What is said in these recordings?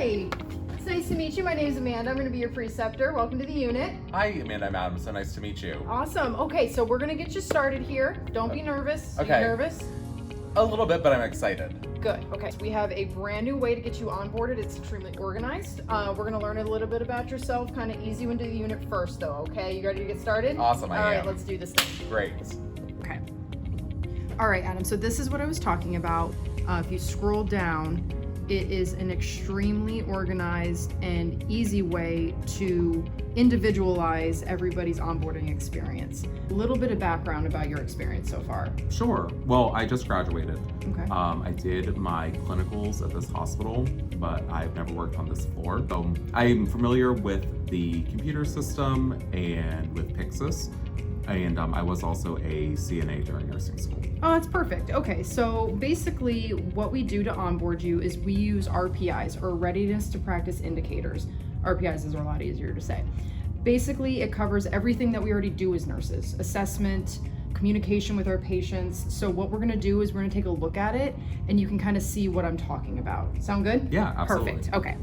Hi, it's nice to meet you. My name is Amanda. I'm going to be your preceptor. Welcome to the unit. Hi, Amanda. I'm Adam. So nice to meet you. Awesome. Okay, so we're going to get you started here. Don't be nervous. Okay. Are you nervous? A little bit, but I'm excited. Good. Okay, so we have a brand new way to get you onboarded. It's extremely organized. We're going to learn a little bit about yourself, kind of ease you into the unit first, though, okay? You ready to get started? Awesome, I am. All right, let's do this thing. Great. Okay. All right, Adam, so this is what I was talking about. If you scroll down, it is an extremely organized and easy way to individualize everybody's onboarding experience. A little bit of background about your experience so far. Sure. Well, I just graduated. Okay. I did my clinicals at this hospital, but I've never worked on this floor. So I'm familiar with the computer system and with Pyxis. And I was also a CNA during nursing school. Oh, that's perfect. Okay, so basically what we do to onboard you is we use RPIs, or readiness to practice indicators. RPIs is a lot easier to say. Basically, it covers everything that we already do as nurses: assessment, communication with our patients. So what we're gonna do is we're gonna take a look at it and you can kind of see what I'm talking about. Sound good? Yeah, absolutely. Perfect, okay.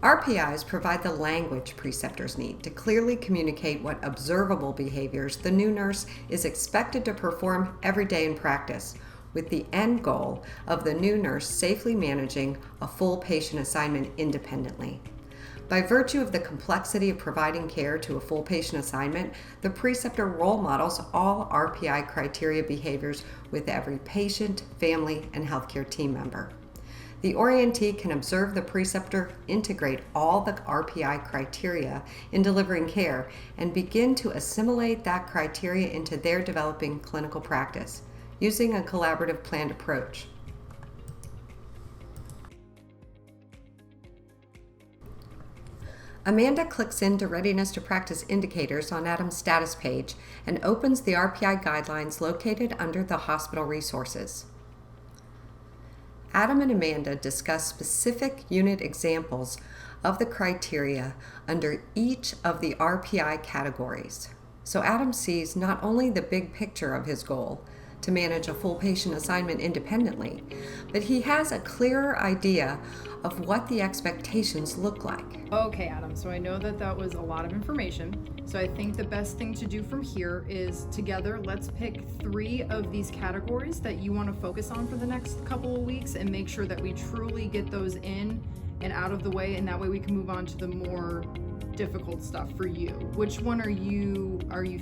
RPIs provide the language preceptors need to clearly communicate what observable behaviors the new nurse is expected to perform every day in practice, with the end goal of the new nurse safely managing a full patient assignment independently. By virtue of the complexity of providing care to a full patient assignment, the preceptor role models all RPI criteria behaviors with every patient, family, and healthcare team member. The orientee can observe the preceptor integrate all the RPI criteria in delivering care and begin to assimilate that criteria into their developing clinical practice using a collaborative planned approach. Amanda clicks into Readiness to Practice indicators on Adam's status page and opens the RPI guidelines located under the hospital resources. Adam and Amanda discuss specific unit examples of the criteria under each of the RPI categories. So Adam sees not only the big picture of his goal to manage a full patient assignment independently, but he has a clearer idea of what the expectations look like. Okay, Adam, so I know that was a lot of information. So I think the best thing to do from here is together, let's pick 3 of these categories that you want to focus on for the next couple of weeks and make sure that we truly get those in and out of the way, and that way we can move on to the more difficult stuff for you. Which one are you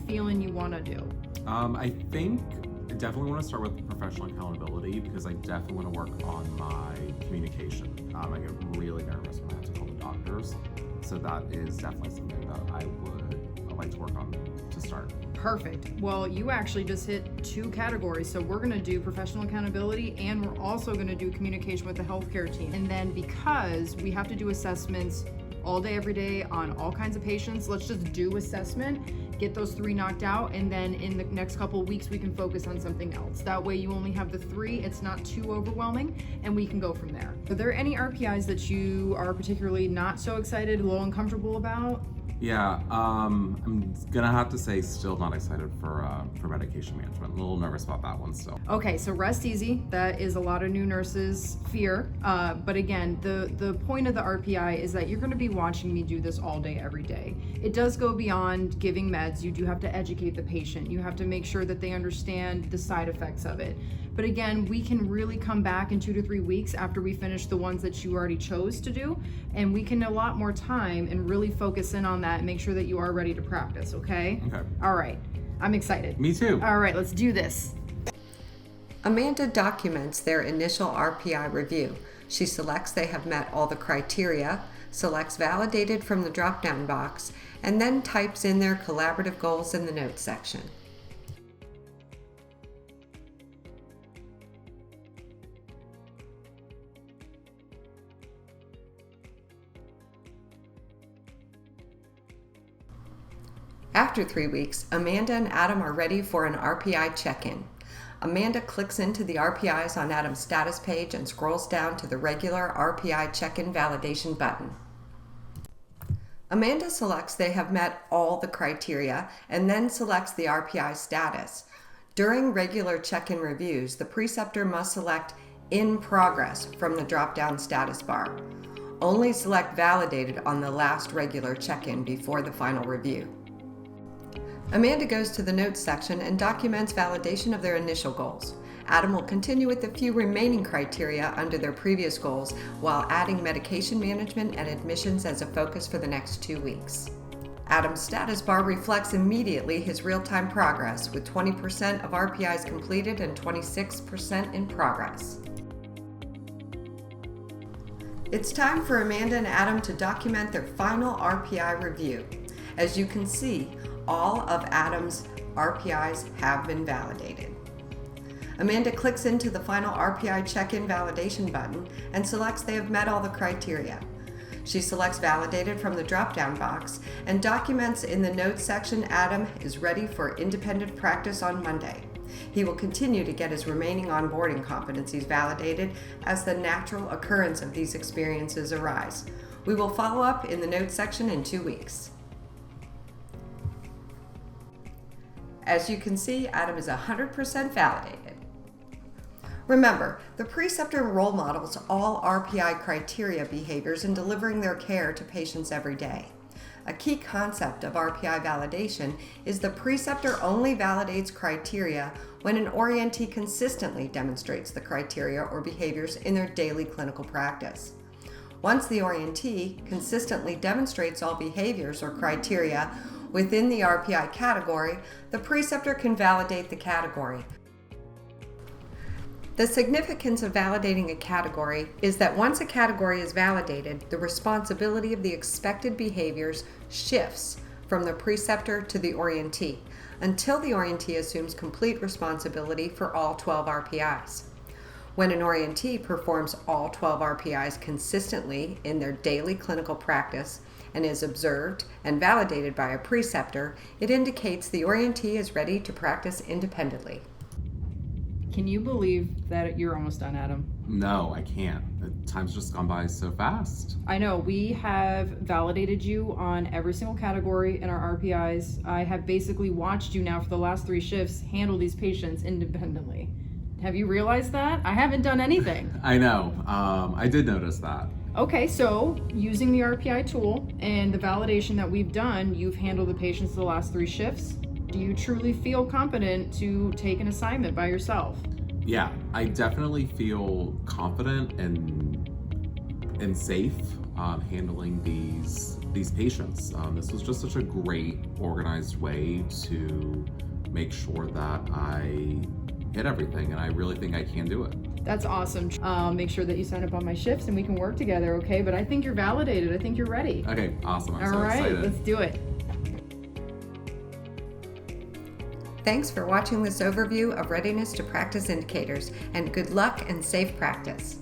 feeling you want to do? I think I definitely want to start with professional accountability because I definitely want to work on my communication. I get really nervous when I have to call the doctors. So that is definitely something that I'd like to work on to start. Perfect. Well, you actually just hit 2 categories. So we're going to do professional accountability and we're also going to do communication with the healthcare team. And then because we have to do assessments all day, every day on all kinds of patients, let's just do assessment, get those 3 knocked out, and then in the next couple of weeks we can focus on something else. That way you only have the 3, it's not too overwhelming, and we can go from there. Are there any RPIs that you are particularly not so excited, a little uncomfortable about? Yeah, I'm gonna have to say still not excited for medication management. A little nervous about that one still. Okay, so rest easy. That is a lot of new nurses' fear. But again, the point of the RPI is that you're gonna be watching me do this all day, every day. It does go beyond giving meds. You do have to educate the patient. You have to make sure that they understand the side effects of it. But again, we can really come back in 2 to 3 weeks after we finish the ones that you already chose to do, and we can allot more time and really focus in on that and make sure that you are ready to practice, okay? Okay. All right, I'm excited. Me too. All right, let's do this. Amanda documents their initial RPI review. She selects they have met all the criteria, selects validated from the drop-down box, and then types in their collaborative goals in the notes section. After 3 weeks, Amanda and Adam are ready for an RPI check-in. Amanda clicks into the RPIs on Adam's status page and scrolls down to the regular RPI check-in validation button. Amanda selects they have met all the criteria and then selects the RPI status. During regular check-in reviews, the preceptor must select in progress from the drop-down status bar. Only select validated on the last regular check-in before the final review. Amanda goes to the notes section and documents validation of their initial goals. Adam will continue with the few remaining criteria under their previous goals while adding medication management and admissions as a focus for the next 2 weeks. Adam's status bar reflects immediately his real-time progress, with 20% of RPIs completed and 26% in progress. It's time for Amanda and Adam to document their final RPI review. As you can see, all of Adam's RPIs have been validated. Amanda clicks into the final RPI check-in validation button and selects they have met all the criteria. She selects validated from the drop-down box and documents in the notes section Adam is ready for independent practice on Monday. He will continue to get his remaining onboarding competencies validated as the natural occurrence of these experiences arise. We will follow up in the notes section in 2 weeks. As you can see, Adam is 100% validated. Remember, the preceptor role models all RPI criteria behaviors in delivering their care to patients every day. A key concept of RPI validation is the preceptor only validates criteria when an orientee consistently demonstrates the criteria or behaviors in their daily clinical practice. Once the orientee consistently demonstrates all behaviors or criteria within the RPI category, the preceptor can validate the category. The significance of validating a category is that once a category is validated, the responsibility of the expected behaviors shifts from the preceptor to the orientee until the orientee assumes complete responsibility for all 12 RPIs. When an orientee performs all 12 RPIs consistently in their daily clinical practice and is observed and validated by a preceptor, it indicates the orientee is ready to practice independently. Can you believe that you're almost done, Adam? No, I can't. The time's just gone by so fast. I know, we have validated you on every single category in our RPIs. I have basically watched you now for the last 3 shifts handle these patients independently. Have you realized that? I haven't done anything. I know. I did notice that. Okay, so using the RPI tool and the validation that we've done, you've handled the patients the last 3 shifts. Do you truly feel competent to take an assignment by yourself? Yeah, I definitely feel confident and safe handling these patients. This was just such a great organized way to make sure that I hit everything, and I really think I can do it. That's awesome. Make sure that you sign up on my shifts and we can work together, okay? But I think you're validated. I think you're ready. Okay, awesome. I'm All so right, excited. let's do it. Thanks for watching this overview of readiness to practice indicators, and good luck and safe practice.